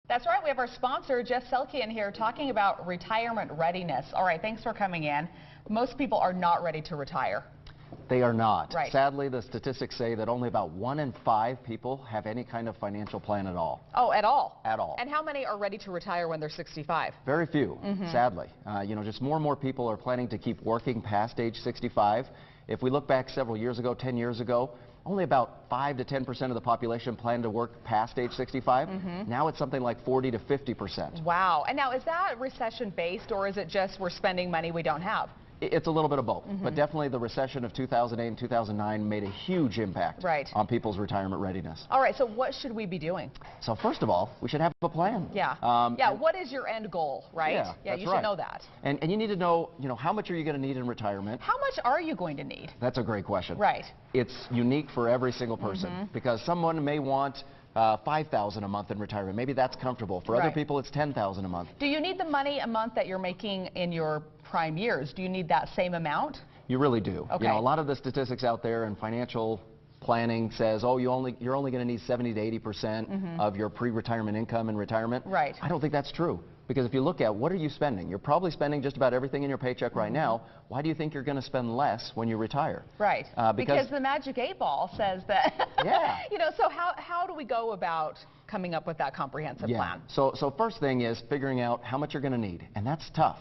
That's right. We have our sponsor, Segelke, in here talking about retirement readiness. All right, thanks for coming in. Most people are not ready to retire. They are not. Right. Sadly, the statistics say that only about 1 in 5 people have any kind of financial plan at all. Oh, at all? At all. And how many are ready to retire when they're 65? Very few, sadly. Just more and more people are planning to keep working past age 65. If we look back several years ago, 10 years ago, only about 5 to 10% of the population planned to work past age 65. Now it's something like 40 to 50%. Wow. And now, is that recession-based, or is it just we're spending money we don't have? It's a little bit of both, but definitely the recession of 2008 and 2009 made a huge impact on people's retirement readiness. All right, so what should we be doing? So first of all, we should have a plan. Yeah. What is your end goal, right? Yeah, you should know that. And you need to know, how much are you going to need in retirement? How much are you going to need? That's a great question. Right. It's unique for every single person because someone may want $5,000 a month in retirement. Maybe that's comfortable. For other people, it's $10,000 a month. Do you need the money a month that you're making in your prime years? Do you need that same amount? You really do. Okay. A lot of the statistics out there in financial planning says, oh, you're only going to need 70 to 80% of your pre-retirement income in retirement. Right. I don't think that's true. Because if you look at what are you spending, you're probably spending just about everything in your paycheck right now. Why do you think you're going to spend less when you retire? Right. Because the magic 8-ball says that. Yeah. So how do we go about coming up with that comprehensive plan? So first thing is figuring out how much you're going to need, and that's tough.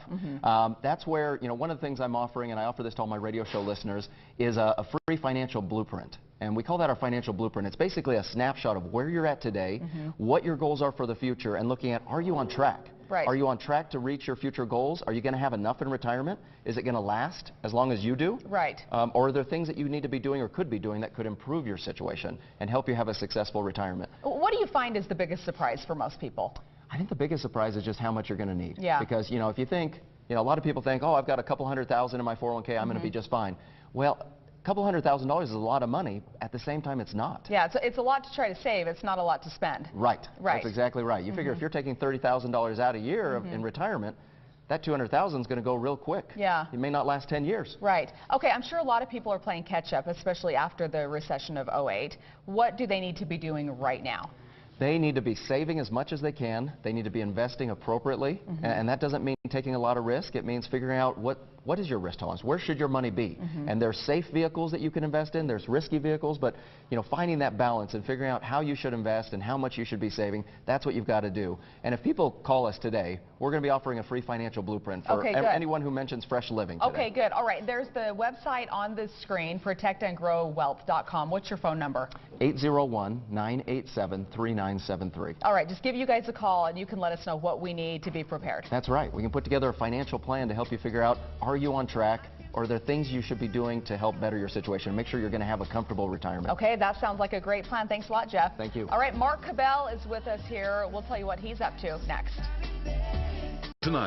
That's where, one of the things I'm offering, and I offer this to all my radio show listeners, is a free financial blueprint. And we call that our financial blueprint. It's basically a snapshot of where you're at today, what your goals are for the future, and looking at, are you on track? Right. Are you on track to reach your future goals? Are you going to have enough in retirement? Is it going to last as long as you do? Right. Or are there things that you need to be doing or could be doing that could improve your situation and help you have a successful retirement? What do you find is the biggest surprise for most people? I think the biggest surprise is just how much you're going to need. Yeah. Because, if you think, a lot of people think, oh, I've got a couple $100,000 in my 401k, I'm going to be just fine. Well, a couple $100,000 is a lot of money. At the same time, it's not. Yeah, it's a lot to try to save. It's not a lot to spend. Right. That's exactly right. You figure if you're taking $30,000 out a year in retirement, that $200,000 is going to go real quick. Yeah. It may not last 10 years. Right. Okay, I'm sure a lot of people are playing catch up, especially after the recession of '08. What do they need to be doing right now? They need to be saving as much as they can. They need to be investing appropriately. And that doesn't mean taking a lot of risk. It means figuring out what is your risk tolerance? Where should your money be? And there's safe vehicles that you can invest in. There's risky vehicles. But, finding that balance and figuring out how you should invest and how much you should be saving, that's what you've got to do. And if people call us today, we're going to be offering a free financial blueprint for anyone who mentions Fresh Living today. Okay, good. All right. There's the website on the screen, protectandgrowwealth.com. What's your phone number? 801-987-3973. All right. Just give you guys a call, and you can let us know what we need to be prepared. That's right. We can put together a financial plan to help you figure out, are you on track? Or are there things you should be doing to help better your situation? Make sure you're going to have a comfortable retirement. Okay, that sounds like a great plan. Thanks a lot, Jeff. Thank you. All right, Mark Cabell is with us here. We'll tell you what he's up to next. Tonight.